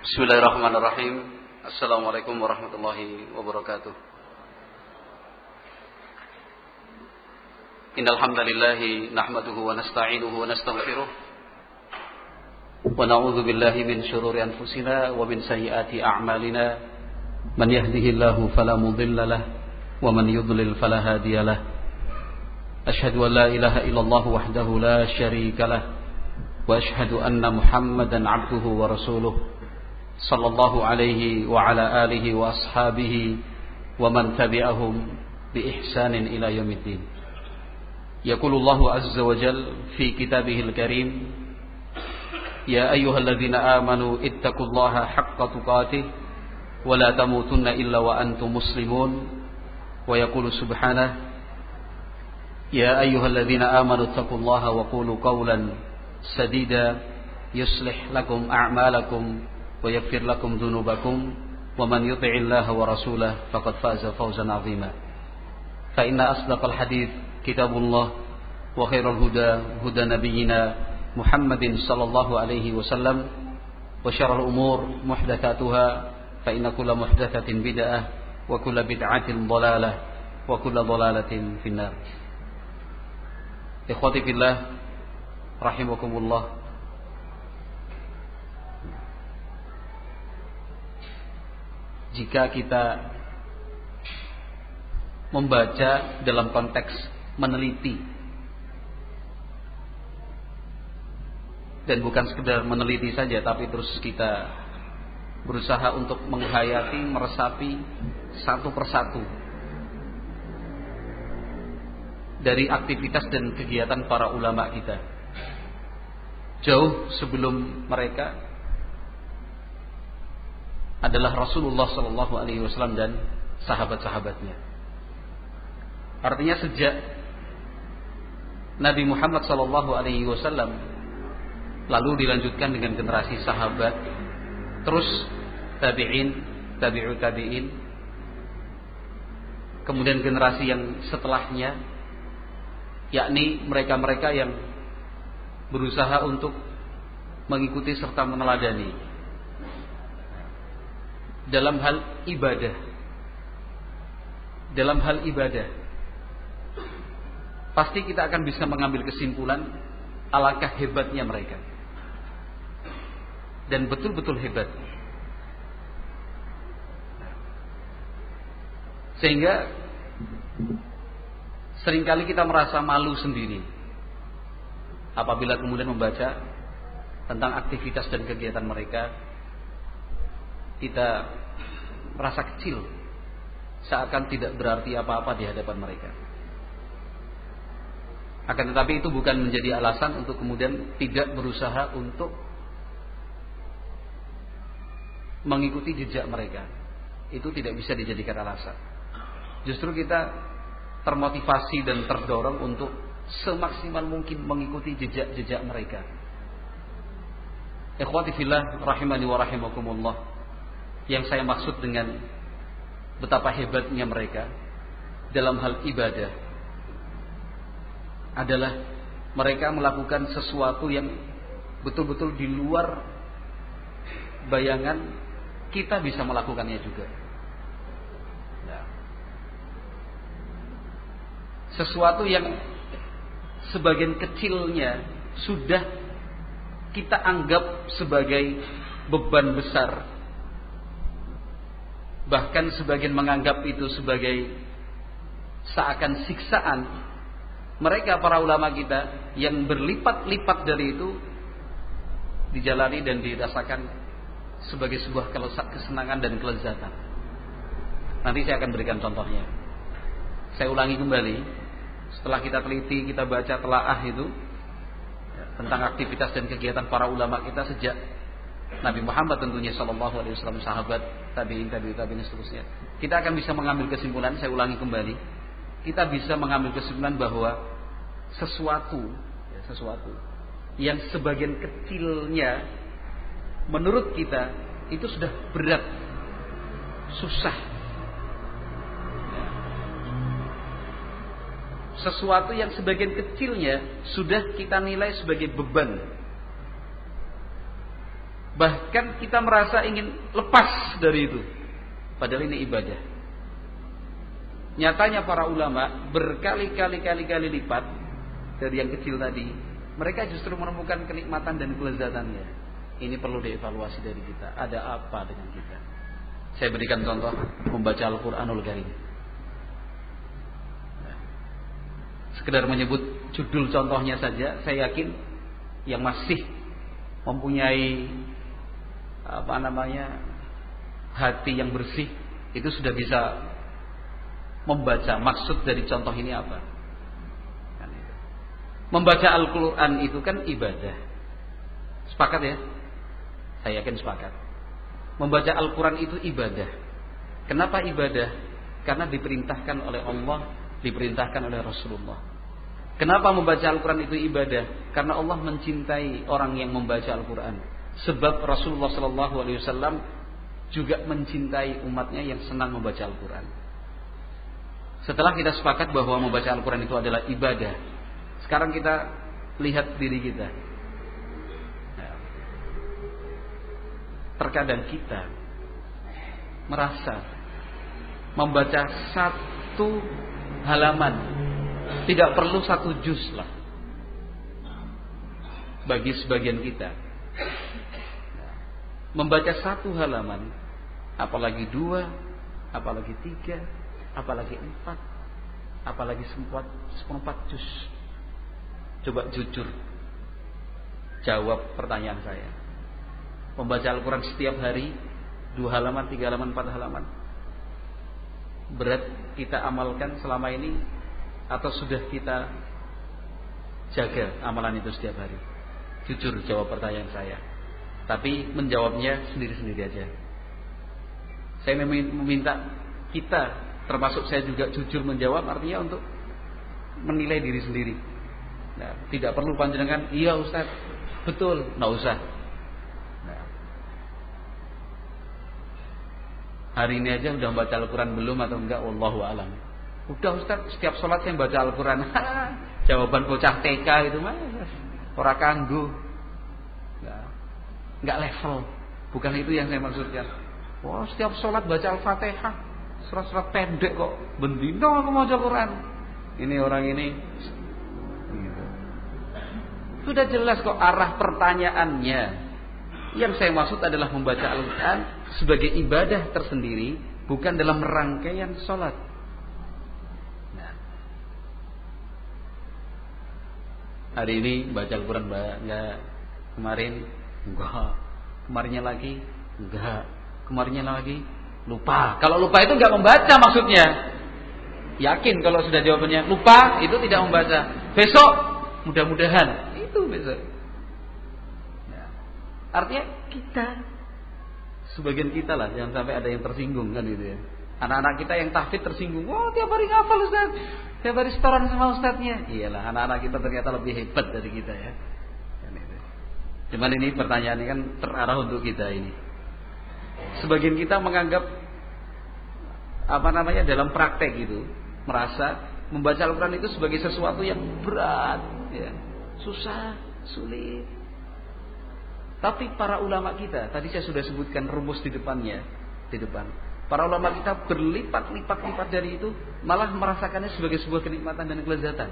Bismillahirrahmanirrahim. Assalamualaikum warahmatullahi wabarakatuh. Innal hamdalillah nahmaduhu wa nasta'inuhu wa nastaghfiruh wa na'udzu billahi min shururi anfusina wa min sayyiati a'malina. Man yahdihillahu fala mudilla lahu wa man yudlil fala hadiya lahu. Asyhadu an la ilaha illallah wahdahu la syarika lahu wa asyhadu anna Muhammadan 'abduhu wa rasuluh. Sallallahu alaihi wa ala alihi wa ashabihi wa man tabi'ahum bi ihsanin ila yaumiddin. Yaqulullahu azza wa jalla fi kitabihil karim, ya ayyuhalladzina amanu ittaqullaha haqqa tuqatih wa la tamutunna illa wa antum muslimun. Wa yaqulu subhanahu, ya ayyuhalladzina amanu ittaqullaha wa qulu qawlan sadida yuslih lakum a'malakum wa yaghfir lakum dhunubakum wa man yuti'illaha wa rasulahu faqad faza fawzan 'azima. Fa inna asdaqal hadits kitabullah wa khairal huda huda nabiyyina Muhammadin sallallahu alaihi wasallam wa syarrul umur muhdatsatuha fa inna kulla muhdatsatin bid'ah wa kulla bid'atin dhalalah wa kulla dhalalatin finnar. Ikhwati fillah rahimakumullah. Jika kita membaca dalam konteks meneliti, dan bukan sekedar meneliti saja, tapi terus kita berusaha untuk menghayati, meresapi satu persatu dari aktivitas dan kegiatan para ulama kita jauh sebelum mereka adalah Rasulullah sallallahu alaihi wasallam dan sahabat-sahabatnya. Artinya sejak Nabi Muhammad sallallahu alaihi wasallam, lalu dilanjutkan dengan generasi sahabat, terus tabi'in, tabi'ut tabi'in, kemudian generasi yang setelahnya, yakni mereka-mereka yang berusaha untuk mengikuti serta meneladani dalam hal ibadah. Dalam hal ibadah pasti kita akan bisa mengambil kesimpulan alangkah hebatnya mereka, dan betul-betul hebat, sehingga seringkali kita merasa malu sendiri apabila kemudian membaca tentang aktivitas dan kegiatan mereka. Kita merasa kecil, seakan tidak berarti apa-apa di hadapan mereka. Akan tetapi itu bukan menjadi alasan untuk kemudian tidak berusaha untuk mengikuti jejak mereka. Itu tidak bisa dijadikan alasan. Justru kita termotivasi dan terdorong untuk semaksimal mungkin mengikuti jejak-jejak mereka. Ikhwati fillah rahimani wa rahimakumullah. Yang saya maksud dengan betapa hebatnya mereka dalam hal ibadah adalah mereka melakukan sesuatu yang betul-betul di luar bayangan kita bisa melakukannya juga. Sesuatu yang sebagian kecilnya sudah kita anggap sebagai beban besar, bahkan sebagian menganggap itu sebagai seakan siksaan. Mereka para ulama kita yang berlipat-lipat dari itu dijalani dan dirasakan sebagai sebuah kesenangan dan kelezatan. Nanti saya akan berikan contohnya. Saya ulangi kembali, setelah kita teliti, kita baca telaah itu tentang aktivitas dan kegiatan para ulama kita sejak Nabi Muhammad tentunya sallallahu alaihi wasallam, sahabat, tabi'in, tabi'ut tabi'in, seterusnya. Kita akan bisa mengambil kesimpulan, saya ulangi kembali. Kita bisa mengambil kesimpulan bahwa sesuatu yang sebagian kecilnya menurut kita itu sudah berat, susah. Sesuatu yang sebagian kecilnya sudah kita nilai sebagai beban. Bahkan kita merasa ingin lepas dari itu. Padahal ini ibadah. Nyatanya para ulama berkali-kali lipat dari yang kecil tadi, mereka justru menemukan kenikmatan dan kelezatannya. Ini perlu dievaluasi dari kita. Ada apa dengan kita? Saya berikan contoh membaca Al-Qur'anul Karim. Sekedar menyebut judul contohnya saja, saya yakin yang masih mempunyai hati yang bersih itu sudah bisa membaca maksud dari contoh ini apa. Membaca Al-Quran itu kan ibadah. Sepakat ya? Saya yakin sepakat. Membaca Al-Quran itu ibadah. Kenapa ibadah? Karena diperintahkan oleh Allah, diperintahkan oleh Rasulullah. Kenapa membaca Al-Quran itu ibadah? Karena Allah mencintai orang yang membaca Al-Quran. Sebab Rasulullah SAW juga mencintai umatnya yang senang membaca Al-Quran. Setelah kita sepakat bahwa membaca Al-Quran itu adalah ibadah, sekarang kita lihat diri kita. Terkadang kita merasa membaca satu halaman tidak perlu satu juz lah bagi sebagian kita. Membaca satu halaman, apalagi 2, apalagi 3, apalagi 4, apalagi 4 juz. Coba jujur jawab pertanyaan saya. Membaca Al-Quran setiap hari 2 halaman, 3 halaman, 4 halaman, berat kita amalkan selama ini atau sudah kita jaga amalan itu setiap hari? Jujur jawab pertanyaan saya. Tapi menjawabnya sendiri-sendiri aja. Saya meminta kita, termasuk saya juga, jujur menjawab, artinya untuk menilai diri sendiri. Nah, tidak perlu panjenengan, iya Ustaz, betul, nggak usah. Nah, hari ini aja udah baca Al-Quran belum atau enggak? Wallahu a'lam. Udah Ustaz, setiap sholat saya baca Al-Quran. Jawaban bocah TK itu mah ora kanggo. Enggak level. Bukan itu yang saya maksudkan. Wah, setiap sholat baca Al-Fatihah, surat-surat pendek kok. Bendino aku mau baca Quran. Ini orang ini gitu. Sudah jelas kok arah pertanyaannya. Yang saya maksud adalah membaca Al-Quran sebagai ibadah tersendiri, bukan dalam rangkaian sholat. Nah, hari ini baca Al-Quran banyak, kemarin enggak, kemarinnya lagi enggak, kemarinnya lagi lupa. Kalau lupa itu enggak membaca maksudnya. Yakin kalau sudah jawabannya lupa itu tidak membaca. Besok mudah-mudahan itu besok. Nah, artinya kita, sebagian kita lah, jangan sampai ada yang tersinggung kan gitu ya. Anak-anak kita yang tahfidz tersinggung. Wah, tiap hari ngafal Ustaz, tiap hari setoran sama ustadznya. Iyalah, anak-anak kita ternyata lebih hebat dari kita ya. Cuman ini pertanyaannya kan terarah untuk kita ini. Sebagian kita menganggap dalam praktek itu merasa membaca Al-Quran itu sebagai sesuatu yang berat, ya, susah, sulit. Tapi para ulama kita, tadi saya sudah sebutkan rumus di depan. Para ulama kita berlipat-lipat dari itu, malah merasakannya sebagai sebuah kenikmatan dan kelezatan.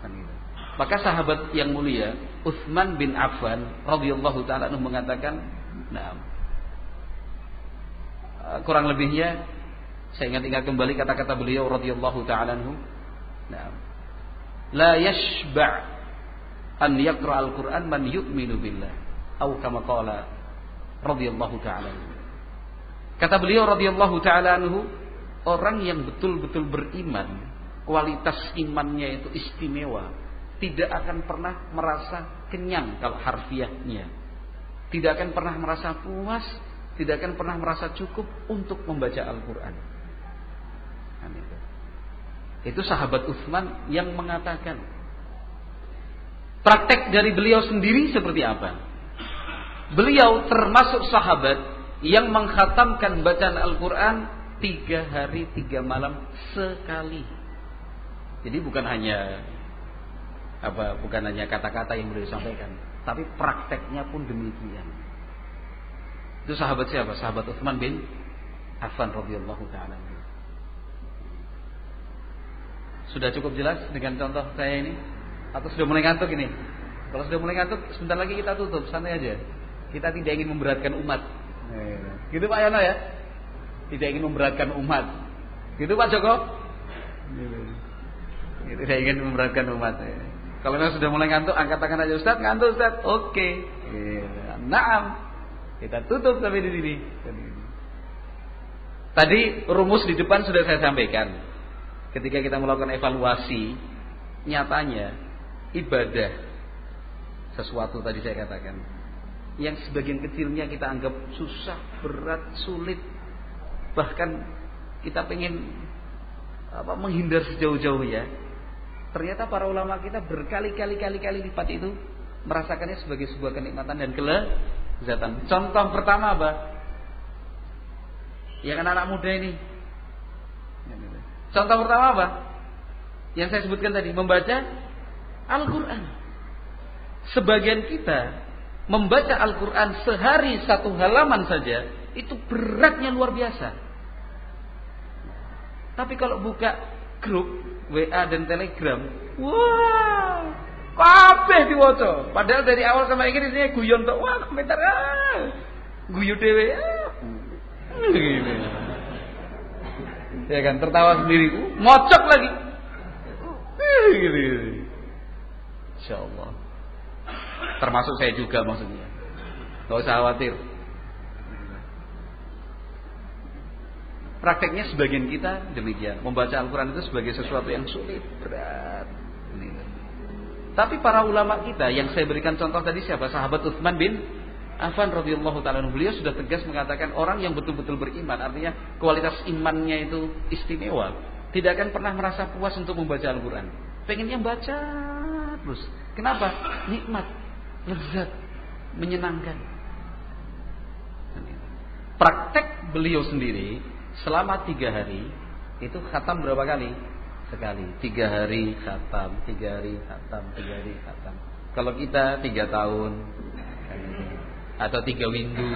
Kan gitu. Maka sahabat yang mulia Utsman bin Affan radhiyallahu taala mengatakan, kurang lebihnya saya ingat kembali kata-kata beliau radhiyallahu taala anhu, la yashba' an yaqra al-Qur'an man yu'minu billah, atau kama qala radhiyallahu taala. Kata beliau radhiyallahu taala anhu, orang yang betul-betul beriman, kualitas imannya itu istimewa, tidak akan pernah merasa kenyang kalau harfiahnya, tidak akan pernah merasa puas, tidak akan pernah merasa cukup untuk membaca Al-Quran. Itu sahabat Utsman yang mengatakan. Praktek dari beliau sendiri seperti apa? Beliau termasuk sahabat yang mengkhatamkan bacaan Al-Quran 3 hari 3 malam sekali. Jadi bukan hanya kata-kata yang beliau sampaikan, tapi prakteknya pun demikian. Itu sahabat siapa? Sahabat Utsman bin Affan radhiyallahu taala. Sudah cukup jelas dengan contoh saya ini? Atau sudah mulai ngantuk ini? Kalau sudah mulai ngantuk, sebentar lagi kita tutup, santai aja. Kita tidak ingin memberatkan umat. Gitu Pak Yono ya? Tidak ingin memberatkan umat. Gitu Pak Joko? Gitu. Tidak ingin memberatkan umat. Kalau sudah mulai ngantuk, angkat tangan aja, Ustaz, ngantuk Ustaz. Oke. Naam. Kita tutup sampai di sini. Tadi rumus di depan sudah saya sampaikan. Ketika kita melakukan evaluasi, nyatanya ibadah sesuatu tadi saya katakan yang sebagian kecilnya kita anggap susah, berat, sulit, bahkan kita pengen menghindar sejauh-jauhnya. Ternyata para ulama kita berkali-kali lipat itu merasakannya sebagai sebuah kenikmatan dan kelezatan. Contoh pertama apa? Ya kan anak muda ini. Contoh pertama apa? Yang saya sebutkan tadi, membaca Al-Quran. Sebagian kita membaca Al-Quran sehari 1 halaman saja, itu beratnya luar biasa. Tapi kalau buka grup WA dan Telegram, wah, kabeh diwaca. Padahal dari awal sampai akhir isinya guyon tok. Wah, komentar guyu dhewe. Gini. Ya kan, tertawa sendiri, ngocok lagi. Gitu. Insyaallah. Termasuk saya juga maksudnya. Enggak usah khawatir. Prakteknya sebagian kita demikian, membaca Al-Quran itu sebagai sesuatu yang sulit, berat. Tapi para ulama kita yang saya berikan contoh tadi siapa? Sahabat Utsman bin Affan radhiyallahu taala, beliau sudah tegas mengatakan orang yang betul-betul beriman, artinya kualitas imannya itu istimewa, tidak akan pernah merasa puas untuk membaca Al-Quran. Pengennya baca terus. Kenapa? Nikmat, lezat, menyenangkan. Praktek beliau sendiri selama 3 hari itu khatam berapa kali? Sekali. 3 hari khatam, 3 hari khatam, 3 hari khatam. Kalau kita 3 tahun atau 3 windu,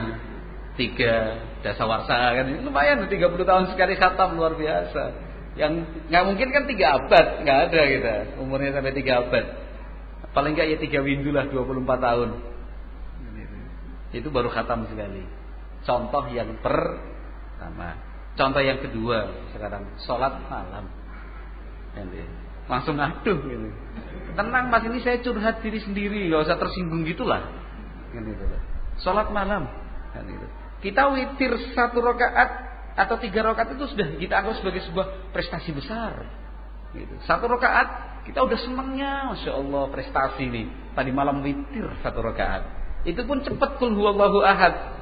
3 dasawarsa kan lumayan, 30 tahun sekali khatam, luar biasa. Yang nggak mungkin kan 3 abad, nggak ada kita umurnya sampai 3 abad. Paling nggak ya 3 windu lah, 24 tahun. Itu baru khatam sekali. Contoh yang pertama. Contoh yang kedua sekarang, sholat malam. Langsung aduh gitu. Tenang mas, ini saya curhat diri sendiri, nggak usah tersinggung gitulah. Sholat malam. Kita witir 1 rakaat atau 3 rakaat itu sudah kita anggap sebagai sebuah prestasi besar. 1 rakaat kita udah senangnya, masya Allah prestasi nih. Tadi malam witir 1 rakaat. Itu pun cepat, qul huwallahu ahad.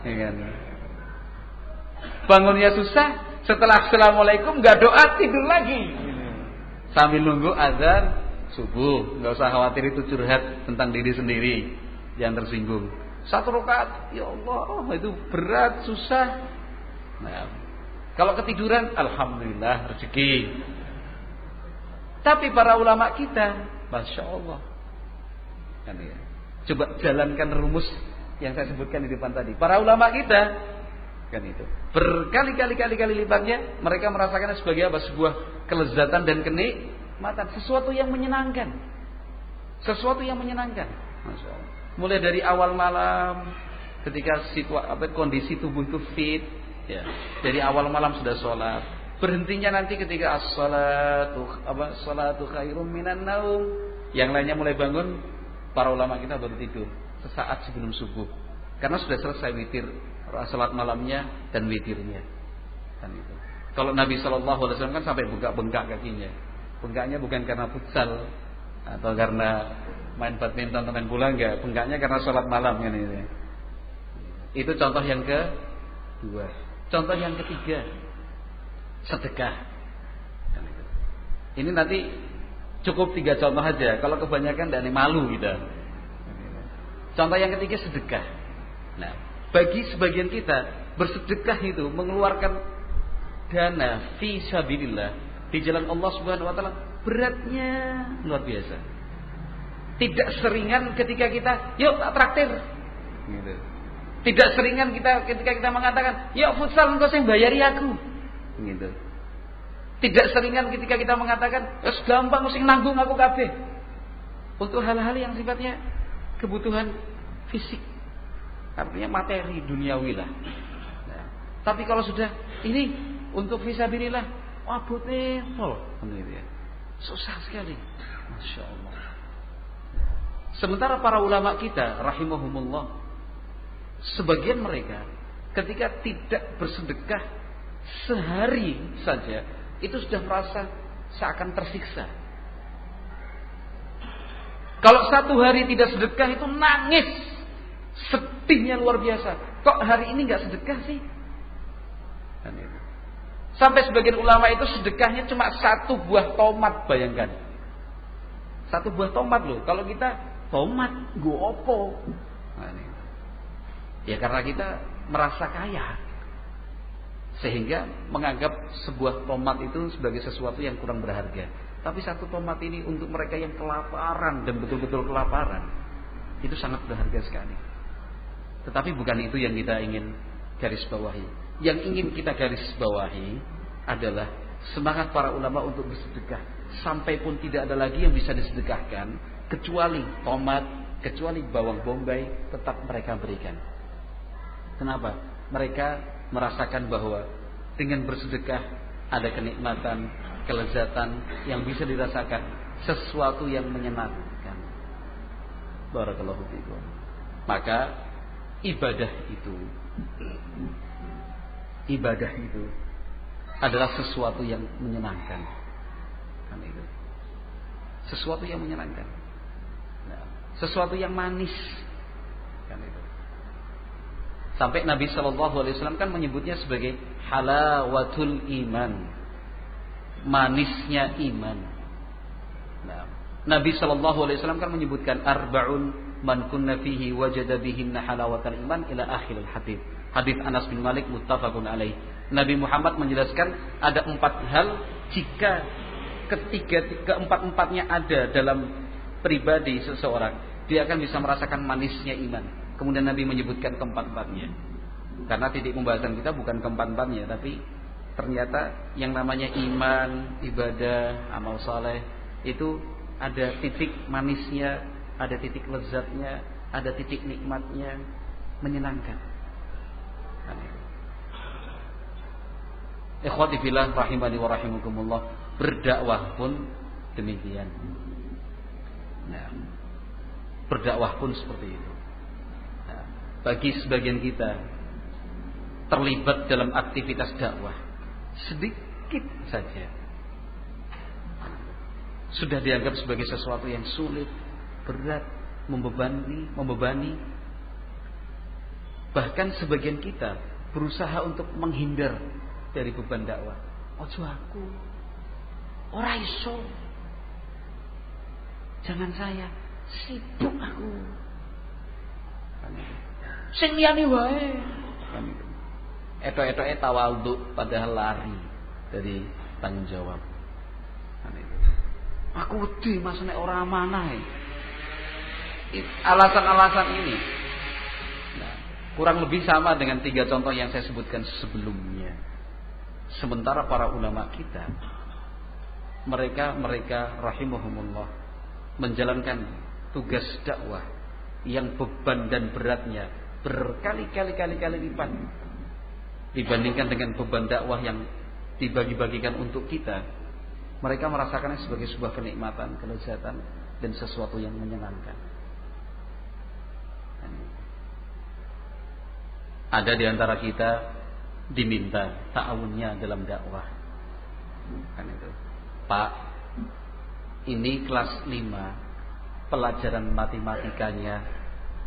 Bangunnya susah, setelah assalamualaikum nggak doa, tidur lagi sambil nunggu azan subuh. Nggak usah khawatir itu curhat tentang diri sendiri, jangan tersinggung. 1 rakaat, ya Allah itu berat, susah. Nah, kalau ketiduran, alhamdulillah rezeki. Tapi para ulama kita, masya Allah, kan ya. Coba jalankan rumus yang saya sebutkan di depan tadi. Para ulama kita kan itu berkali-kali lipatnya mereka merasakannya sebagai apa? Sebuah kelezatan dan kenikmatan, sesuatu yang menyenangkan, masya Allah. Mulai dari awal malam ketika kondisi tubuh itu fit, ya, dari awal malam sudah sholat, berhentinya nanti ketika as-salatu khairum minan naum, yang lainnya mulai bangun, para ulama kita baru tidur sesaat sebelum subuh karena sudah selesai witir, salat malamnya dan witirnya kan itu. Kalau Nabi SAW kan sampai bengkak kakinya. Bengkaknya bukan karena futsal atau karena main badminton atau main bola, enggak. Bengkaknya karena salat malam kan itu. Itu contoh yang kedua. Contoh yang ketiga, sedekah. Ini nanti cukup 3 contoh aja. Kalau kebanyakan dan malu kita. Contoh yang ketiga, sedekah. Nah, bagi sebagian kita bersedekah itu mengeluarkan dana fi sabilillah di jalan Allah Subhanahu wa taala, beratnya luar biasa. Tidak seringan ketika kita yuk tak traktir gitu. Tidak seringan ketika kita mengatakan, ya futsal engkau sing bayari aku. Gitu. Tidak seringan ketika kita mengatakan, ya gampang sing nanggung aku kabeh. Untuk hal-hal yang sifatnya kebutuhan fisik. Artinya materi duniawi lah. Nah, tapi kalau sudah ini untuk fisabilillah, abotnya pol, gitu ya. Susah sekali. Masya Allah. Sementara para ulama kita rahimahumullah, sebagian mereka ketika tidak bersedekah sehari saja itu sudah merasa seakan tersiksa. Kalau satu hari tidak sedekah itu nangis, sedihnya luar biasa. Kok hari ini nggak sedekah sih? Sampai sebagian ulama itu sedekahnya cuma 1 buah tomat, bayangkan. 1 buah tomat loh. Kalau kita tomat, gue opo? Ya karena kita merasa kaya, sehingga menganggap sebuah tomat itu sebagai sesuatu yang kurang berharga. Tapi 1 tomat ini untuk mereka yang kelaparan dan betul-betul kelaparan, itu sangat berharga sekali. Tetapi bukan itu yang kita ingin garis bawahi. Yang ingin kita garis bawahi adalah semangat para ulama untuk bersedekah. Sampai pun tidak ada lagi yang bisa disedekahkan kecuali tomat, kecuali bawang bombay, tetap mereka berikan. Kenapa? Mereka merasakan bahwa dengan bersedekah ada kenikmatan, kelezatan yang bisa dirasakan, sesuatu yang menyenangkan. Barakallahu fiikum. Maka ibadah itu adalah sesuatu yang menyenangkan. Kan itu. Sesuatu yang menyenangkan. Nah, sesuatu yang manis. Kan itu. Sampai Nabi SAW kan menyebutnya sebagai halawatul iman, manisnya iman. Nah, Nabi SAW kan menyebutkan arba'un man kunna fihi wajada bihinna halawatul iman ila akhiril hadits. Hadits Anas bin Malik muttafaqun alaih. Nabi Muhammad menjelaskan ada 4 hal jika keempat-empatnya ada dalam pribadi seseorang, dia akan bisa merasakan manisnya iman. Kemudian Nabi menyebutkan keempat-empatnya. Karena titik pembahasan kita bukan keempat-empatnya, tapi ternyata yang namanya iman, ibadah, amal saleh itu ada titik manisnya, ada titik lezatnya, ada titik nikmatnya, menyenangkan. Ikhwati fillah rahimani wa rahimakumullah, berdakwah pun demikian. Nah, berdakwah pun seperti itu. Nah, bagi sebagian kita terlibat dalam aktivitas dakwah sedikit saja sudah dianggap sebagai sesuatu yang sulit, berat, membebani. Bahkan sebagian kita berusaha untuk menghindar dari beban dakwah. Ojo aku, ora iso, jangan saya, sibuk aku, sing liyane wae. Etok-etoke tawadhu padahal lari dari tanggung jawab. Aku wedi mas nek ora amanah. Alasan-alasan ini kurang lebih sama dengan 3 contoh yang saya sebutkan sebelumnya. Sementara para ulama kita, mereka rahimahumullah menjalankan tugas dakwah yang beban dan beratnya berkali-kali lipat dibandingkan dengan beban dakwah yang dibagi-bagikan untuk kita. Mereka merasakannya sebagai sebuah kenikmatan, kelezatan, dan sesuatu yang menyenangkan. Ada di antara kita diminta ta'awunnya dalam dakwah. Kan itu. Pak, ini kelas 5, pelajaran matematikanya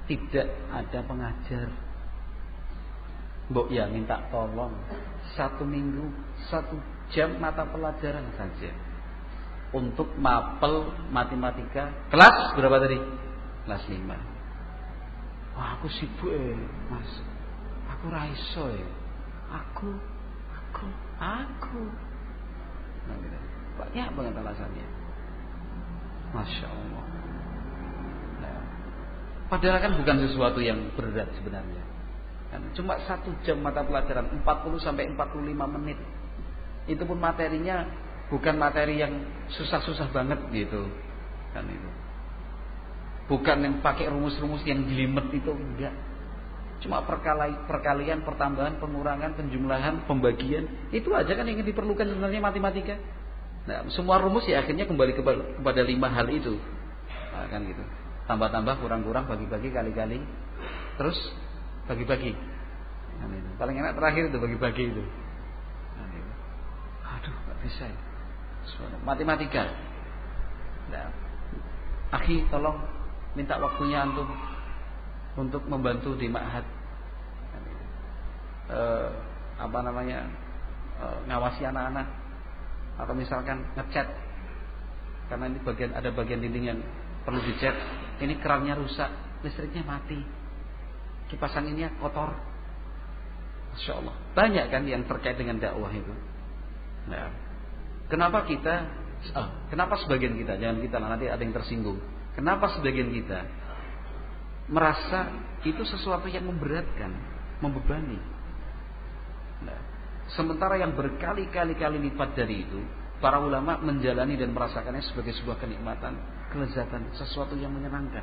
tidak ada pengajar. Mbok ya minta tolong 1 minggu 1 jam mata pelajaran saja untuk mapel matematika kelas berapa tadi? Kelas 5. Wah, aku sibuk mas, aku ra iso aku banyak banget alasannya. Masya Allah. Nah, padahal kan bukan sesuatu yang berat sebenarnya. Cuma 1 jam mata pelajaran 40 sampai 45 menit. Itu pun materinya bukan materi yang susah-susah banget gitu. Kan itu. Bukan yang pakai rumus-rumus yang jelimet itu, enggak. Cuma perkalian, pertambahan, pengurangan, penjumlahan, pembagian. Itu aja kan yang diperlukan sebenarnya matematika. Nah, semua rumus ya akhirnya kembali kepada 5 hal itu. Nah, kan gitu. Tambah-tambah, kurang-kurang, bagi-bagi, kali-kali. Terus bagi-bagi. Nah, itu. Paling enak terakhir itu bagi-bagi itu. Nah, itu. Aduh, gak bisa ya. Matematika. Nah, akhi tolong minta waktunya antum untuk membantu di ma'had. Ngawasi anak-anak. Atau misalkan ngecat, karena ini ada bagian dinding yang perlu dicat. Ini kerannya rusak, listriknya mati, kipas anginnya kotor. Masya Allah, banyak kan yang terkait dengan dakwah itu. Nah, kenapa sebagian kita, jangan kita lah, nanti ada yang tersinggung. Kenapa sebagian kita merasa itu sesuatu yang memberatkan, membebani? Nah, sementara yang berkali-kali lipat dari itu, para ulama menjalani dan merasakannya sebagai sebuah kenikmatan, kelezatan, sesuatu yang menyenangkan.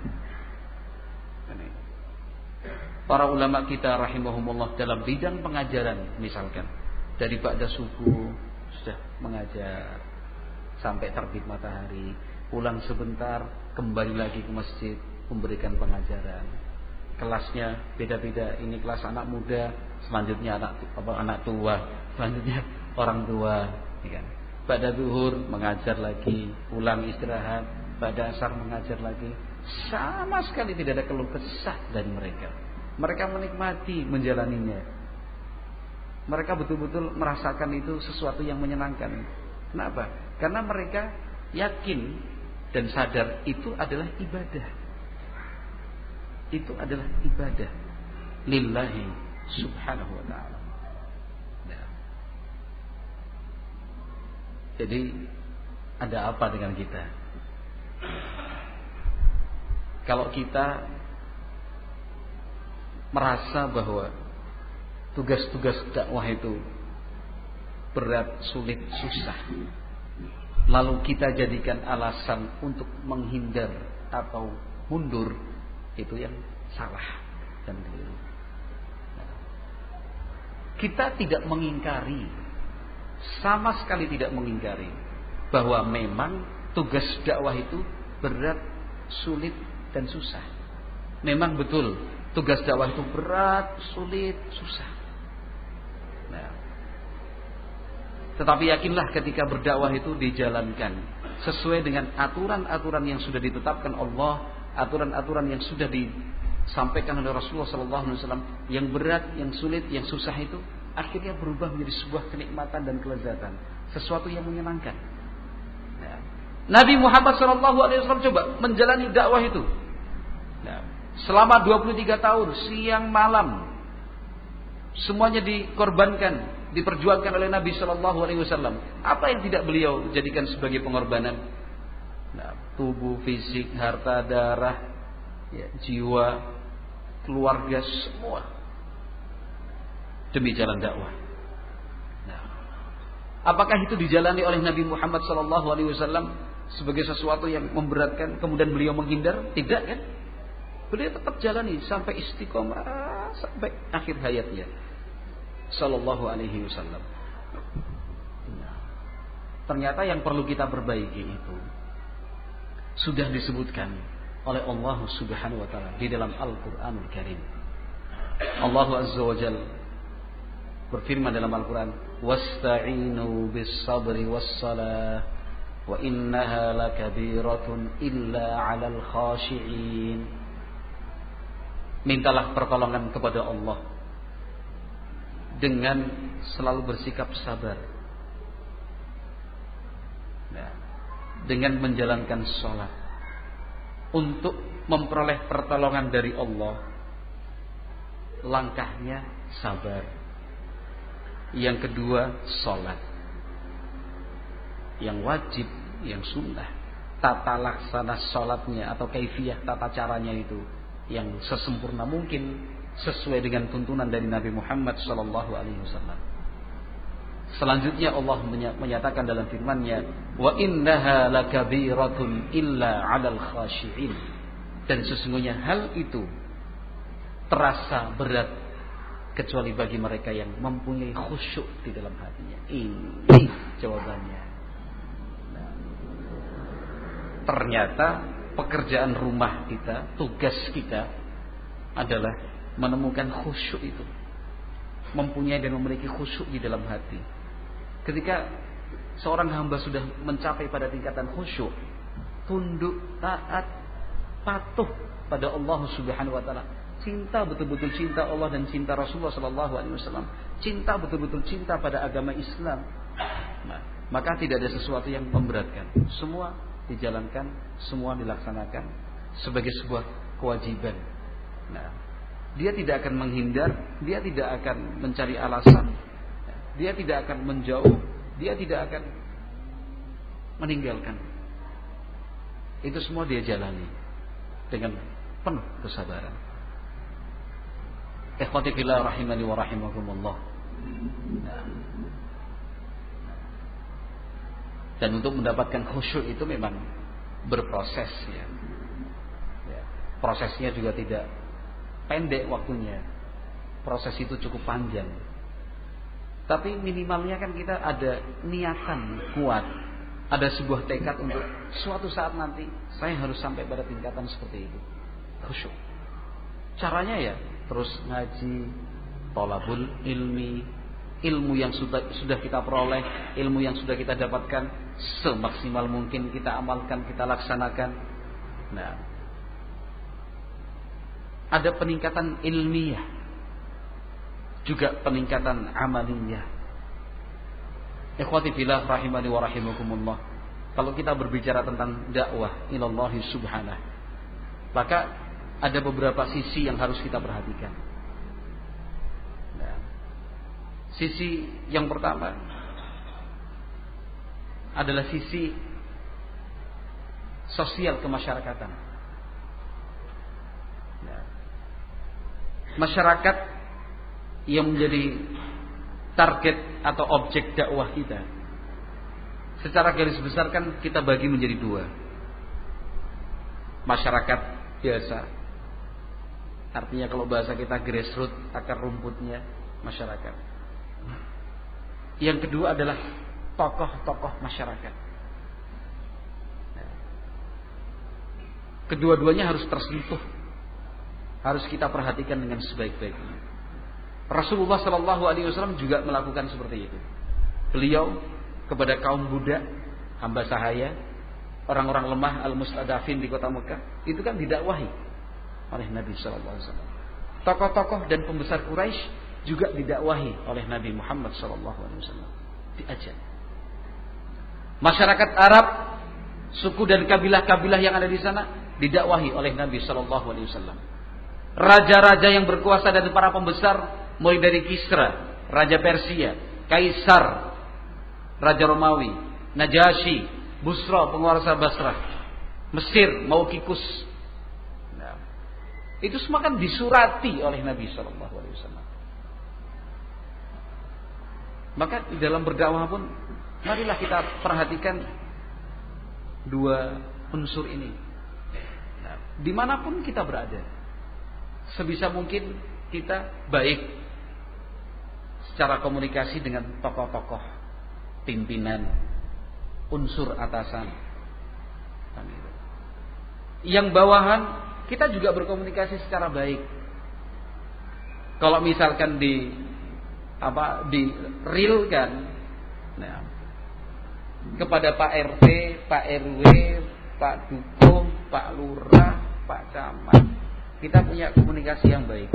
Para ulama kita rahimahumullah dalam bidang pengajaran, misalkan dari ba'da subuh sudah mengajar sampai terbit matahari, pulang sebentar kembali lagi ke masjid memberikan pengajaran. Kelasnya beda-beda, ini kelas anak muda, selanjutnya anak tua, selanjutnya orang tua, ya kan? Pada zuhur mengajar lagi, pulang istirahat, pada asar mengajar lagi. Sama sekali tidak ada keluh kesah dari mereka. Mereka menikmati menjalaninya. Mereka betul-betul merasakan itu sesuatu yang menyenangkan. Kenapa? Karena mereka yakin dan sadar itu adalah ibadah. Itu adalah ibadah lillahi subhanahu wa ta'ala. Nah. Jadi ada apa dengan kita? Kalau kita merasa bahwa tugas-tugas dakwah itu berat, sulit, susah, lalu kita jadikan alasan untuk menghindar atau mundur, itu yang salah dan keliru. Kita tidak mengingkari, sama sekali tidak mengingkari bahwa memang tugas dakwah itu berat, sulit dan susah. Memang betul tugas dakwah itu berat, sulit, susah. Nah, tetapi yakinlah ketika berdakwah itu dijalankan sesuai dengan aturan-aturan yang sudah ditetapkan Allah, aturan-aturan yang sudah disampaikan oleh Rasulullah SAW, yang berat, yang sulit, yang susah itu akhirnya berubah menjadi sebuah kenikmatan dan kelezatan, sesuatu yang menyenangkan. Nah, Nabi Muhammad SAW coba menjalani dakwah itu. Nah, selama 23 tahun, siang malam, semuanya dikorbankan, diperjuangkan oleh Nabi SAW. Apa yang tidak beliau jadikan sebagai pengorbanan? Nah, tubuh, fisik, harta, darah, ya, jiwa, keluarga, semua demi jalan dakwah. Nah, apakah itu dijalani oleh Nabi Muhammad SAW sebagai sesuatu yang memberatkan, kemudian beliau menghindar? Tidak kan? Beliau tetap jalani sampai istiqomah sampai akhir hayatnya, Sallallahu Alaihi Wasallam. Nah, ternyata yang perlu kita perbaiki itu sudah disebutkan oleh Allah Subhanahu wa taala di dalam Al-Qur'anul Karim. Allah Azza wa Jalla berfirman dalam Al-Qur'an, "Wasta'inu bis-sabri was-salah wa innaha lakabiratun illa 'alal khashi'in." Mintalah pertolongan kepada Allah dengan selalu bersikap sabar. Nah, dengan menjalankan sholat untuk memperoleh pertolongan dari Allah, langkahnya sabar. Yang kedua, sholat yang wajib, yang sunnah, tata laksana sholatnya atau kaifiyah tata caranya itu yang sesempurna mungkin sesuai dengan tuntunan dari Nabi Muhammad sallallahu alaihi wasallam. Selanjutnya Allah menyatakan dalam firman-Nya, "Wa innaha lakabiratun illa 'alal khashi'in." Dan sesungguhnya hal itu terasa berat kecuali bagi mereka yang mempunyai khusyuk di dalam hatinya. Ini jawabannya. Nah, ternyata pekerjaan rumah kita, tugas kita adalah menemukan khusyuk itu. Mempunyai dan memiliki khusyuk di dalam hati. Ketika seorang hamba sudah mencapai pada tingkatan khusyuk, tunduk, taat, patuh pada Allah Subhanahu wa taala, cinta betul-betul cinta Allah dan cinta Rasulullah sallallahu alaihi wasallam, cinta betul-betul cinta pada agama Islam. Nah, maka tidak ada sesuatu yang memberatkan. Semua dijalankan, semua dilaksanakan sebagai sebuah kewajiban. Nah, dia tidak akan menghindar, dia tidak akan mencari alasan, dia tidak akan menjauh, dia tidak akan meninggalkan. Itu semua dia jalani dengan penuh kesabaran. Ikhwati fillah rahimani wa rahimakumullah. Dan untuk mendapatkan khusyuk itu memang berproses ya. Prosesnya juga tidak pendek waktunya. Proses itu cukup panjang. Tapi minimalnya kan kita ada niatan kuat, ada sebuah tekad untuk suatu saat nanti saya harus sampai pada tingkatan seperti itu, khusyuk. Caranya ya terus ngaji, thalabul ilmi, ilmu yang sudah kita peroleh, ilmu yang sudah kita dapatkan semaksimal mungkin kita amalkan, kita laksanakan. Nah, ada peningkatan ilmiah, juga peningkatan amaliyah. Ikhwati fillah rahimani wa rahimakumullah. Kalau kita berbicara tentang dakwah ilallah subhanahu, maka ada beberapa sisi yang harus kita perhatikan. Nah, sisi yang pertama adalah sisi sosial kemasyarakatan. Nah, masyarakat yang menjadi target atau objek dakwah kita, secara garis besar kan kita bagi menjadi dua. Masyarakat biasa, artinya kalau bahasa kita grassroots, akar rumputnya masyarakat. Yang kedua adalah tokoh-tokoh masyarakat. Kedua-duanya harus tersentuh, harus kita perhatikan dengan sebaik-baiknya. Rasulullah sallallahu alaihi wasallam juga melakukan seperti itu. Beliau kepada kaum budak, hamba sahaya, orang-orang lemah, al-mustadafin di kota Mekah, itu kan didakwahi oleh Nabi sallallahu alaihi wasallam. Tokoh-tokoh dan pembesar Quraisy juga didakwahi oleh Nabi Muhammad sallallahu alaihi wasallam. Diajak. Masyarakat Arab, suku dan kabilah-kabilah yang ada di sana didakwahi oleh Nabi sallallahu alaihi wasallam. Raja-raja yang berkuasa dan para pembesar, mulai dari Kisra, Raja Persia, Kaisar, Raja Romawi, Najasyi, Busra, penguasa Basrah, Mesir, Maukikus. Nah, itu semua kan disurati oleh Nabi SAW. Maka di dalam berdakwah pun, marilah kita perhatikan dua unsur ini. Nah, dimanapun kita berada, sebisa mungkin kita baik secara komunikasi dengan tokoh-tokoh pimpinan, unsur atasan. Yang bawahan kita juga berkomunikasi secara baik. Kalau misalkan di real kan, nah, kepada Pak RT, Pak RW, Pak Dukung, Pak Lurah, Pak Camat, kita punya komunikasi yang baik.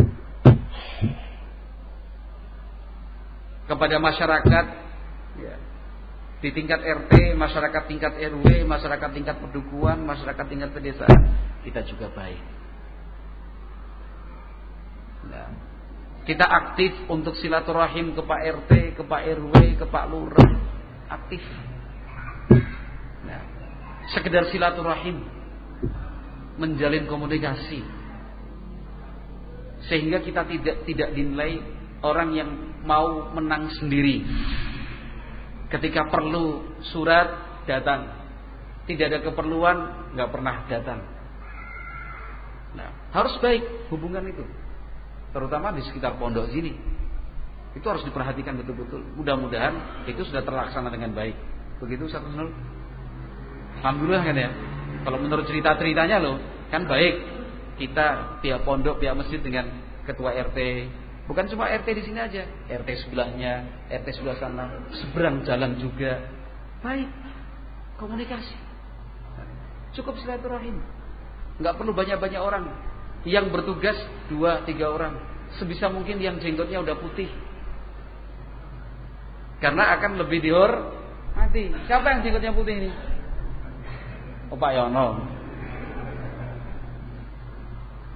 Kepada masyarakat ya, di tingkat RT, masyarakat tingkat RW, masyarakat tingkat pedukuhan, masyarakat tingkat pedesaan, kita juga baik. Nah, kita aktif untuk silaturahim ke Pak RT, ke Pak RW, ke Pak Lurah, aktif. Nah, sekedar silaturahim, menjalin komunikasi. sehingga kita tidak dinilai orang yang mau menang sendiri. Ketika perlu surat datang, tidak ada keperluan nggak pernah datang. Nah, harus baik hubungan itu, terutama di sekitar pondok sini. Itu harus diperhatikan betul-betul. Mudah-mudahan itu sudah terlaksana dengan baik. Begitu Ustaz Nul. Alhamdulillah kan ya. Kalau menurut cerita-ceritanya loh, kan baik kita pihak pondok, pihak masjid dengan ketua RT. Bukan cuma RT di sini aja, RT sebelahnya, RT sebelah sana, seberang jalan juga. Baik, komunikasi. Cukup silaturahim. Enggak perlu banyak-banyak orang. Yang bertugas 2-3 orang. Sebisa mungkin yang jenggotnya udah putih. Karena akan lebih dihormati. Siapa yang jenggotnya putih ini? Oh, Pak Yono.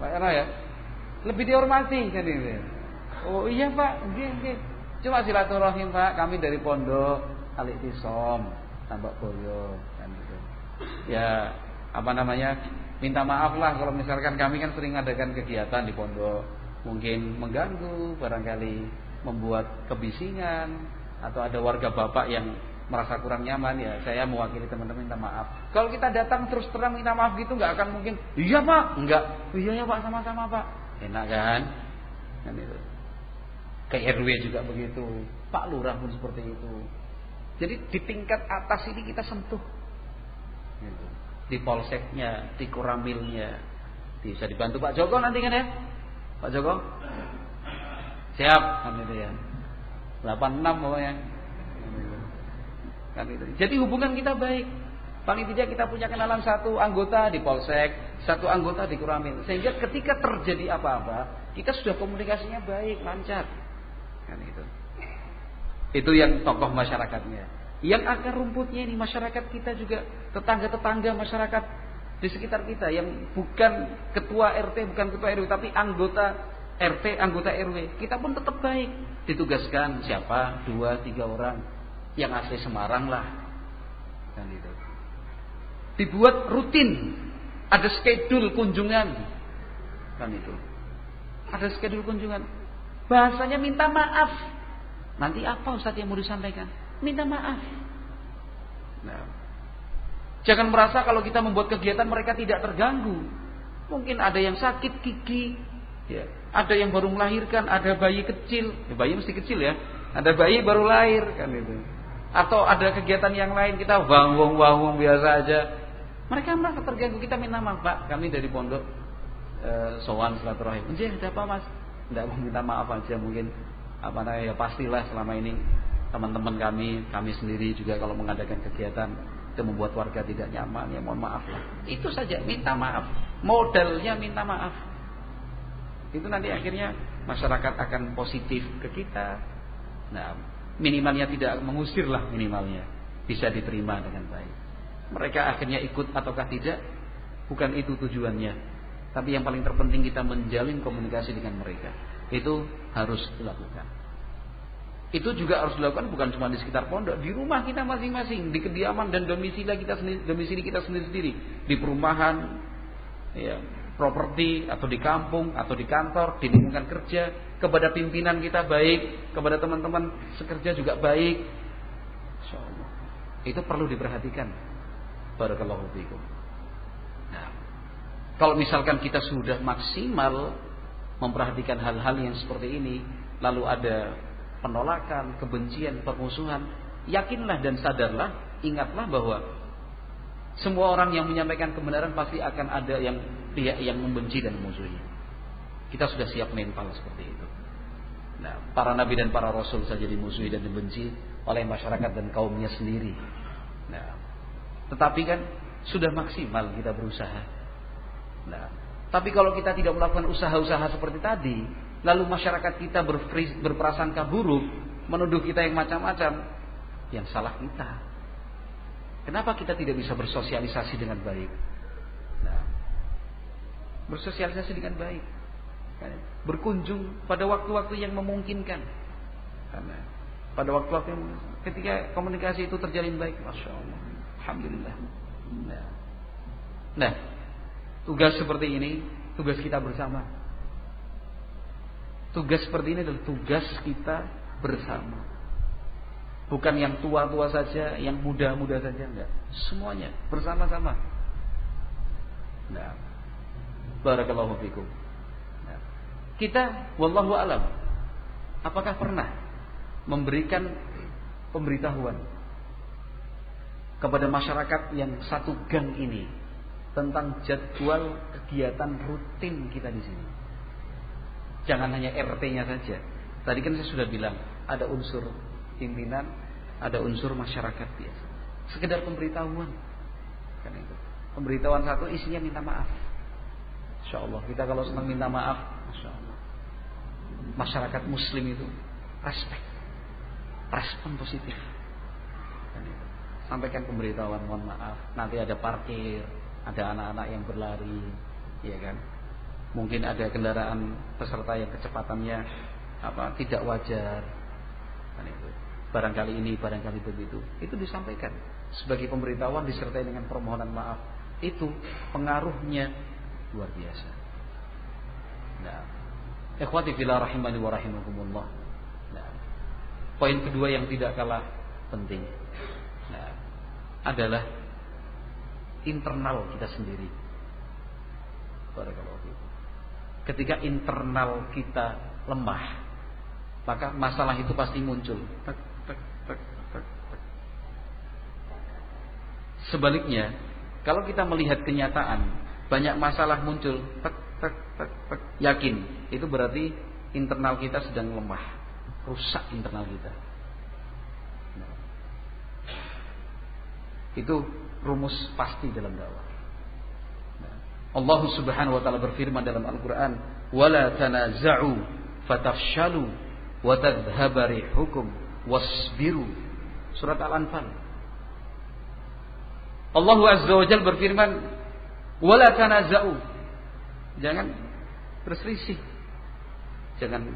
Pak Yono ya. Lebih dihormati kan ini. Oh iya Pak, nggih. Cuma silaturahim Pak, kami dari pondok Al-Ikhtisam Tambak Boyo kan gitu. Ya, apa namanya? Minta maaf lah kalau misalkan kami kan sering adakan kegiatan di pondok, mungkin mengganggu, barangkali membuat kebisingan, atau ada warga bapak yang merasa kurang nyaman, ya saya mewakili teman-teman minta maaf. Kalau kita datang terus terang minta maaf gitu nggak akan mungkin. Iya Pak, enggak. Iya ya Pak, sama-sama Pak. Enak kan? Kan itu. Ke RW juga begitu. Pak Lurah pun seperti itu. Jadi di tingkat atas ini kita sentuh. Gitu. Di polseknya, di koramilnya. Bisa dibantu Pak Joko nanti kan ya? Pak Joko? Siap kan itu ya. 86 pokoknya. Kan itu. Jadi hubungan kita baik. Paling tidak kita punya kenalan satu anggota di polsek, satu anggota di koramil. Sehingga ketika terjadi apa-apa, kita sudah komunikasinya baik, lancar. Kan itu. Itu yang tokoh masyarakatnya. Yang akar rumputnya ini masyarakat kita juga, tetangga-tetangga masyarakat di sekitar kita yang bukan ketua RT, bukan ketua RW, tapi anggota RT, anggota RW. Kita pun tetap baik. Ditugaskan siapa? 2-3 orang yang asli Semarang lah. Kan itu. Dibuat rutin, ada schedule kunjungan. Kan itu. Ada schedule kunjungan. Bahasanya minta maaf. Nanti apa Ustaz yang mau disampaikan? Minta maaf. Nah, jangan merasa kalau kita membuat kegiatan mereka tidak terganggu. Mungkin ada yang sakit gigi, ya. Ada yang baru melahirkan, ada bayi kecil. Ya, bayi mesti kecil ya. Ada bayi baru lahir kan itu. Atau ada kegiatan yang lain kita wang biasa aja. Mereka merasa terganggu, kita minta maaf Pak. Kami dari pondok sowan silaturahim. Ada apa Mas? Tidak mau minta maaf aja mungkin. Apa namanya, ya pastilah selama ini teman-teman kami sendiri juga kalau mengadakan kegiatan itu membuat warga tidak nyaman, ya mohon maaf lah. Itu saja, minta maaf. Modalnya minta maaf. Itu nanti akhirnya masyarakat akan positif ke kita. Nah, minimalnya tidak mengusir lah, minimalnya bisa diterima dengan baik. Mereka akhirnya ikut ataukah tidak, bukan itu tujuannya. Tapi yang paling terpenting kita menjalin komunikasi dengan mereka. Itu harus dilakukan. Itu juga harus dilakukan bukan cuma di sekitar pondok, di rumah kita masing-masing, di kediaman dan domisili kita sendiri-sendiri, di perumahan, ya, properti atau di kampung atau di kantor, di lingkungan kerja, kepada pimpinan kita baik, kepada teman-teman sekerja juga baik. Insyaallah. Itu perlu diperhatikan. Barakallahu fiikum. Nah, kalau misalkan kita sudah maksimal memperhatikan hal-hal yang seperti ini, lalu ada penolakan, kebencian, permusuhan, yakinlah dan sadarlah, ingatlah bahwa semua orang yang menyampaikan kebenaran pasti akan ada yang pihak yang membenci dan memusuhi. Kita sudah siap mental seperti itu. Nah, para nabi dan para rasul saja dimusuhi dan dibenci oleh masyarakat dan kaumnya sendiri. Nah, tetapi kan sudah maksimal kita berusaha. Nah, tapi kalau kita tidak melakukan usaha-usaha seperti tadi, lalu masyarakat kita berprasangka buruk, menuduh kita yang macam-macam, yang salah kita. Kenapa kita tidak bisa bersosialisasi dengan baik? Nah, bersosialisasi dengan baik, berkunjung pada waktu-waktu yang memungkinkan. Karena pada waktu-waktu yang ketika komunikasi itu terjalin baik, masya Allah, alhamdulillah. Nah, tugas seperti ini, tugas kita bersama. Tugas seperti ini adalah tugas kita bersama. Bukan yang tua-tua saja, yang muda-muda saja, enggak. Semuanya bersama-sama. Nah, barakallahu fikum. Nah, kita wallahu alam, apakah pernah memberikan pemberitahuan kepada masyarakat yang satu gang ini tentang jadwal kegiatan rutin kita di sini? Jangan hanya RT-nya saja. Tadi kan saya sudah bilang, ada unsur pimpinan, ada unsur masyarakat biasa. Sekedar pemberitahuan. Kan itu. Pemberitahuan satu isinya minta maaf. Insyaallah kita kalau senang minta maaf, masyaallah. Masyarakat muslim itu respon positif. Kan itu. Sampaikan pemberitahuan, mohon maaf, nanti ada parkir, ada anak-anak yang berlari, ya kan? Mungkin ada kendaraan peserta yang kecepatannya tidak wajar. Kan itu. Barangkali ini, barangkali begitu. Itu disampaikan sebagai pemberitahuan disertai dengan permohonan maaf. Itu pengaruhnya luar biasa. Nah, ikhwati fillah rahimani wa rahimakumullah. Nah, poin kedua yang tidak kalah penting, nah, adalah internal kita sendiri. Barakallahu fiikum. Ketika internal kita lemah, maka masalah itu pasti muncul. Sebaliknya, kalau kita melihat kenyataan banyak masalah muncul, yakin itu berarti internal kita sedang lemah, rusak internal kita. Itu rumus pasti dalam dakwah. Allah Subhanahu wa taala berfirman dalam Al-Qur'an, "Wala tanaza'u fatafshalu wa tadhhaba rihukum wasbiru." Surat Al-Anfal. Allah Azza wa Jalla berfirman, "Wala tanaza'u." Jangan berselisih. Jangan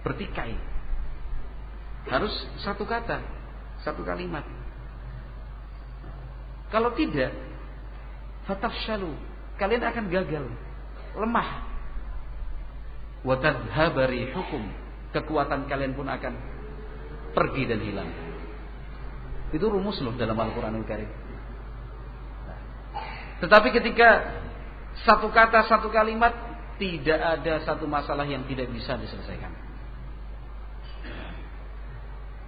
bertikai. Harus satu kata, satu kalimat. Kalau tidak, fatafshalu, kalian akan gagal, lemah. Wa tadhhaba rihukum, kekuatan kalian pun akan pergi dan hilang. Itu rumus loh dalam Al-Qur'anul Karim. Tetapi ketika satu kata, satu kalimat, tidak ada satu masalah yang tidak bisa diselesaikan.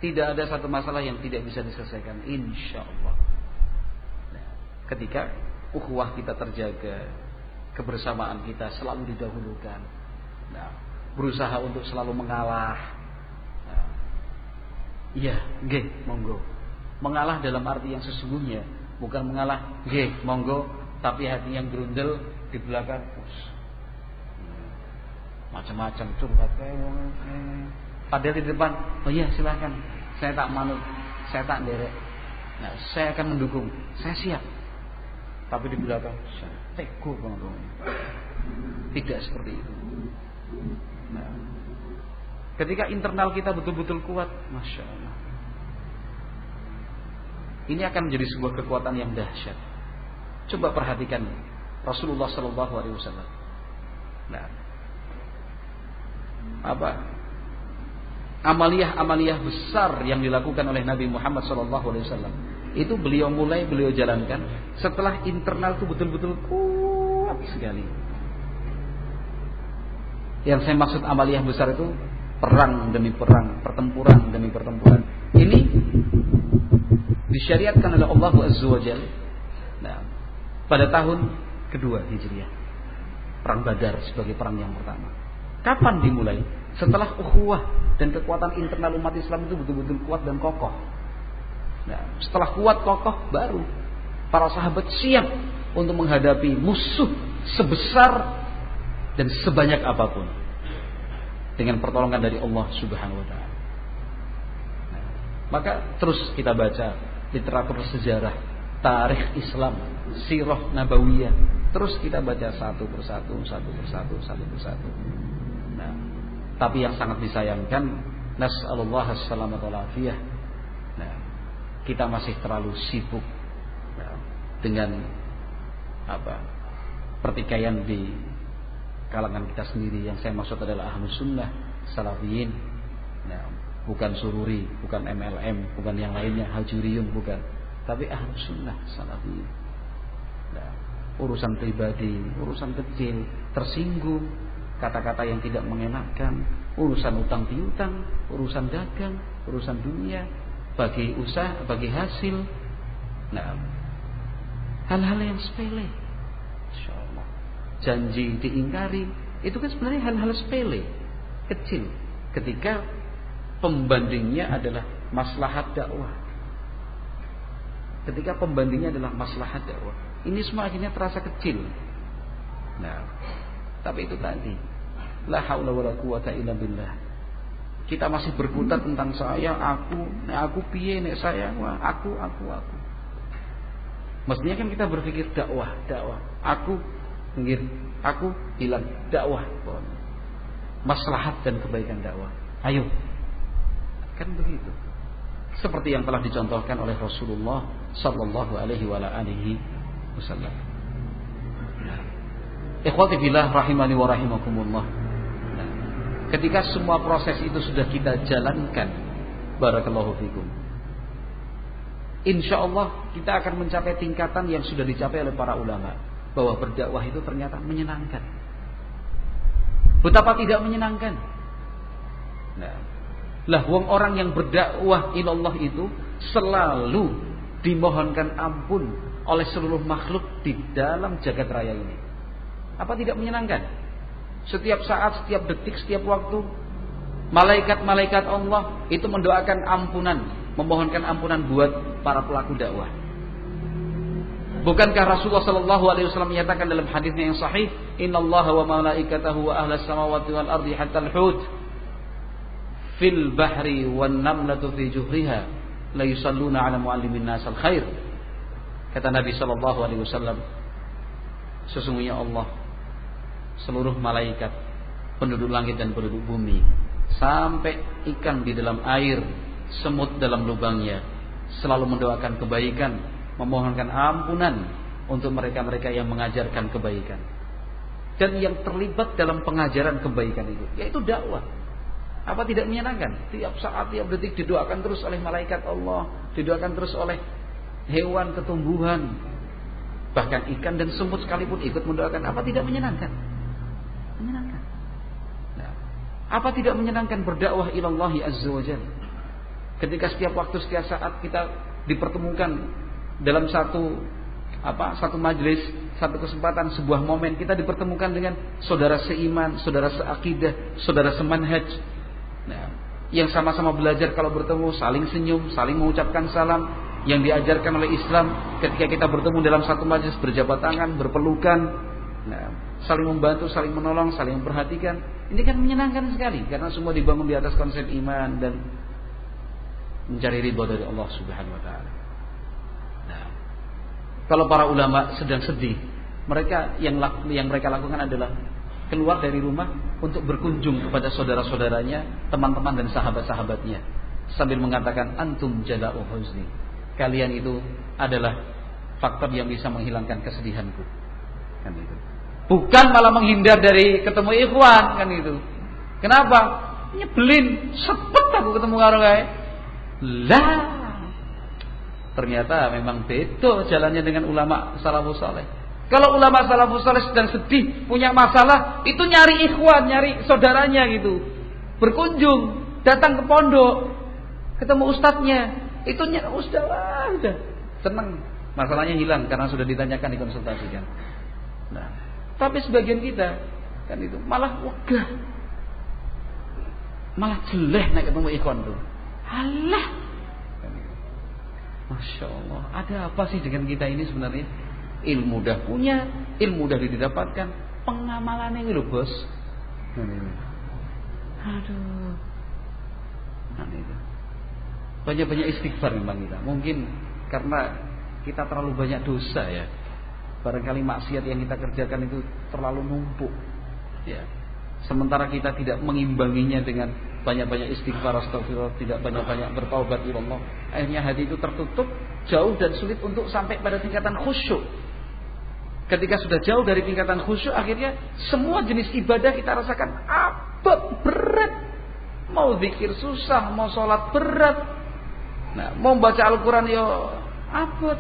Tidak ada satu masalah yang tidak bisa diselesaikan, insyaallah. Ketika ukhuwah kita terjaga, kebersamaan kita selalu didahulukan, berusaha untuk selalu mengalah. Iya, nggih, monggo. Mengalah dalam arti yang sesungguhnya, bukan mengalah, nggih, monggo, tapi hati yang grundel di belakang, macam-macam curhat. Padahal di depan, oh iya silakan, saya tak manut, saya tak derek. Nah, saya akan mendukung, saya siap. Tapi di belakang, saya teguh banget. Tidak seperti itu. Nah, ketika internal kita betul-betul kuat, masya Allah, ini akan menjadi sebuah kekuatan yang dahsyat. Coba perhatikan Rasulullah Sallallahu Alaihi Wasallam. Nah, amaliyah besar yang dilakukan oleh Nabi Muhammad Sallallahu Alaihi Wasallam itu beliau jalankan setelah internal itu betul-betul kuat sekali. Yang saya maksud amaliyah besar itu perang demi perang, pertempuran demi pertempuran. Ini disyariatkan oleh Allah Azza wa Jalla. Nah, pada tahun kedua Hijriah, perang Badar sebagai perang yang pertama. Kapan dimulai? Setelah ukhuwah dan kekuatan internal umat Islam itu betul-betul kuat dan kokoh. Nah, setelah kuat kokoh, baru para sahabat siap untuk menghadapi musuh sebesar dan sebanyak apapun dengan pertolongan dari Allah Subhanahu wa taala. Nah, maka terus kita baca literatur sejarah, tarikh Islam, sirah nabawiyah, terus kita baca satu persatu. Nah, tapi yang sangat disayangkan, nas'alullah as-salamata wal afiyah. Nah, kita masih terlalu sibuk dengan pertikaian di kalangan kita sendiri. Yang saya maksud adalah ahlus sunnah, salafiyin. Nah, bukan sururi, bukan MLM, bukan yang lainnya, hajuriyun, bukan. Tapi ahlus sunnah, salafiyin. Nah, urusan pribadi, urusan kecil, tersinggung, kata-kata yang tidak mengenakan, urusan utang piutang, urusan dagang, urusan dunia, bagi usaha, bagi hasil. Nah, hal-hal yang sepele, insyaallah. Janji diingkari, itu kan sebenarnya hal-hal sepele, kecil. Ketika pembandingnya adalah maslahat dakwah. Ketika pembandingnya adalah maslahat dakwah, ini semua akhirnya terasa kecil. Nah, tapi itu tadi, la haula wala quwata illa billah. Kita masih berkutat tentang saya, aku piye nek saya, wah, aku. Mestinya kan kita berpikir dakwah. Aku hilang dakwah. Maslahat dan kebaikan dakwah. Ayo. Kan begitu. Seperti yang telah dicontohkan oleh Rasulullah sallallahu alaihi wasallam. Ikhwati fillah rahimani wa rahimakumullah. Ketika semua proses itu sudah kita jalankan, barakallahu fikum, insyaallah kita akan mencapai tingkatan yang sudah dicapai oleh para ulama, bahwa berdakwah itu ternyata menyenangkan. Betapa tidak menyenangkan. Nah, lah wong orang yang berdakwah ilallah itu selalu dimohonkan ampun oleh seluruh makhluk di dalam jagat raya ini. Apa tidak menyenangkan? Setiap saat, setiap detik, setiap waktu, malaikat-malaikat Allah itu mendoakan ampunan, memohonkan ampunan buat para pelaku dakwah. Bukankah Rasulullah sallallahu alaihi wasallam menyatakan dalam hadisnya yang sahih, "Innallaha wa malaikatahu wa ahlas samawati wal ardi hatta al-hut fil bahri wan namlatu fi juhriha la yusalluna 'ala muallimin nas al-khair." Kata Nabi sallallahu alaihi wasallam, sesungguhnya Allah, seluruh malaikat, penduduk langit dan penduduk bumi, sampai ikan di dalam air, semut dalam lubangnya, selalu mendoakan kebaikan, memohonkan ampunan untuk mereka-mereka yang mengajarkan kebaikan dan yang terlibat dalam pengajaran kebaikan itu, yaitu dakwah. Apa tidak menyenangkan? Tiap saat, tiap detik didoakan terus oleh malaikat Allah, didoakan terus oleh hewan, ketumbuhan, bahkan ikan dan semut sekalipun ikut mendoakan. Apa tidak menyenangkan? Menyenangkan. Nah, apa tidak menyenangkan berdakwah ilallahi azza wa jalla? Ketika setiap waktu, setiap saat kita dipertemukan dalam satu majelis, satu kesempatan, sebuah momen, kita dipertemukan dengan saudara seiman, saudara seakidah, saudara semanhaj. Nah, yang sama-sama belajar, kalau bertemu saling senyum, saling mengucapkan salam, yang diajarkan oleh Islam. Ketika kita bertemu dalam satu majelis, berjabat tangan, berpelukan, nah, saling membantu, saling menolong, saling memperhatikan. Ini kan menyenangkan sekali, karena semua dibangun di atas konsep iman dan mencari ridha dari Allah Subhanahu wa taala. Nah, kalau para ulama sedang sedih, yang mereka lakukan adalah keluar dari rumah untuk berkunjung kepada saudara-saudaranya, teman-teman dan sahabat-sahabatnya, sambil mengatakan, antum jala'u huzni. Kalian itu adalah faktor yang bisa menghilangkan kesedihanku. Kan itu. Bukan malah menghindar dari ketemu ikhwan, kan itu. Kenapa? Nyebelin, sepet aku ketemu karo kae. Lah, ternyata memang beda jalannya dengan ulama salafus saleh. Kalau ulama salafus saleh sedang sedih, punya masalah, itu nyari ikhwan, nyari saudaranya gitu. Berkunjung, datang ke pondok, ketemu ustadznya. Itu udah senang, masalahnya hilang karena sudah ditanyakan, dikonsultasikan. Nah, tapi sebagian kita kan itu malah wegah, malah jelek nek ketemu ikhwan tuh. Halah, masya Allah, ada apa sih dengan kita ini sebenarnya? Ilmu dah punya, ilmu dah didapatkan, pengamalannya ini loh bos. Aduh, nah itu. Banyak-banyak istighfar memang kita. Mungkin karena kita terlalu banyak dosa ya. Barangkali maksiat yang kita kerjakan itu terlalu numpuk ya. Sementara kita tidak mengimbanginya dengan banyak-banyak istighfar, astagfirullah, tidak banyak-banyak bertaubat ila Allah. Akhirnya hati itu tertutup, jauh dan sulit untuk sampai pada tingkatan khusyuk. Ketika sudah jauh dari tingkatan khusyuk, akhirnya semua jenis ibadah kita rasakan abot, berat. Mau zikir susah, mau sholat berat. Nah, mau baca Al-Quran ya abot.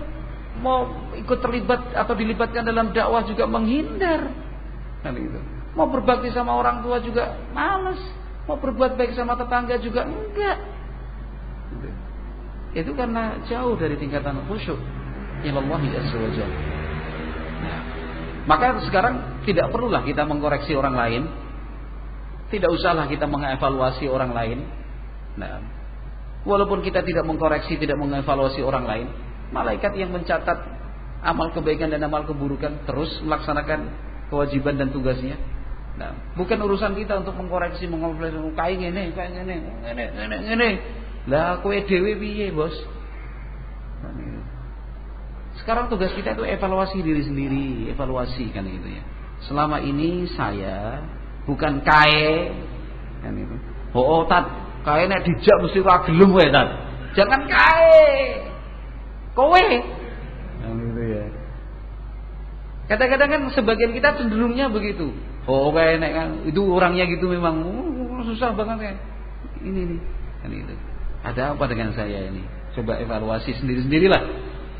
Mau ikut terlibat atau dilibatkan dalam dakwah juga menghindar. Kan gitu. Mau berbakti sama orang tua juga malas. Mau berbuat baik sama tetangga juga enggak. Itu karena jauh dari tingkatan khusyuk ilallahi azza wa jalla. Nah, maka sekarang tidak perlulah kita mengkoreksi orang lain. Tidak usahlah kita mengevaluasi orang lain. Nah, walaupun kita tidak mengkoreksi, tidak mengevaluasi orang lain, malaikat yang mencatat amal kebaikan dan amal keburukan terus melaksanakan kewajiban dan tugasnya. Nah, bukan urusan kita untuk mengkoreksi, mengevaluasi kayak ngene. Lah kowe dhewe piye, Bos? Sekarang tugas kita itu evaluasi diri sendiri, evaluasi kan gitu ya. Selama ini saya bukan kae kan itu. Oh, tat, kae nek dijak mesti ora gelem kowe, tat. Jangan kae. Kowe. Kan gitu ya. Kadang-kadang kan sebagian kita cenderungnya begitu. Oh, kae nek kan itu orangnya gitu memang susah banget ya. Ini nih, kan itu. Ada apa dengan saya ini? Coba evaluasi sendiri-sendirilah.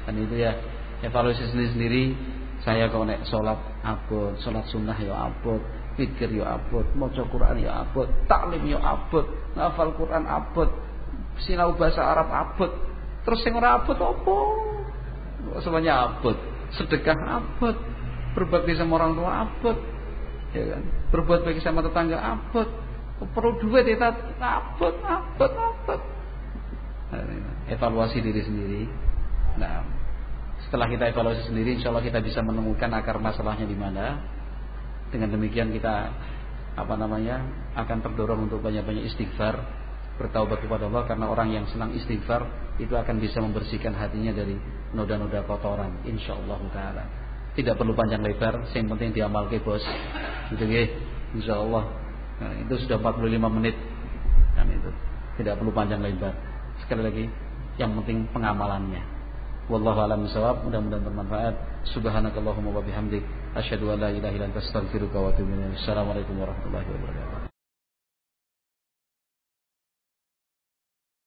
Kan itu ya. Evaluasi sendiri-sendiri. Saya kalau nek salat abot, salat sunnah ya abot, zikir ya abot, maca Quran ya abot, taklim ya abot, ngafal Quran abot, sinau bahasa Arab abot. Terus sing ora abot apa? Semuanya abot. Sedekah abot, berbakti sama orang tua abot. Ya kan? Berbuat baik sama tetangga abot. Perlu duit ya abot. Evaluasi diri sendiri. Nah, setelah kita evaluasi sendiri, insya Allah kita bisa menemukan akar masalahnya di mana. Dengan demikian kita akan terdorong untuk banyak-banyak istighfar, bertaubat kepada Allah, karena orang yang senang istighfar itu akan bisa membersihkan hatinya dari noda-noda kotoran. Insya Allah taala. Tidak perlu panjang lebar, yang penting diamalke, Bos. Gitu nggih. Insya Allah. Nah, itu sudah 45 menit. Kan itu. Tidak perlu panjang lebar. Sekali lagi, yang penting pengamalannya. Wallahu a'lam bishawab. Mudah-mudahan bermanfaat. Subhanakallahumma wa bihamdik, asyhadu an la ilaha illa anta, astaghfiruka wa atubu ilaik. Assalamualaikum warahmatullahi wabarakatuh.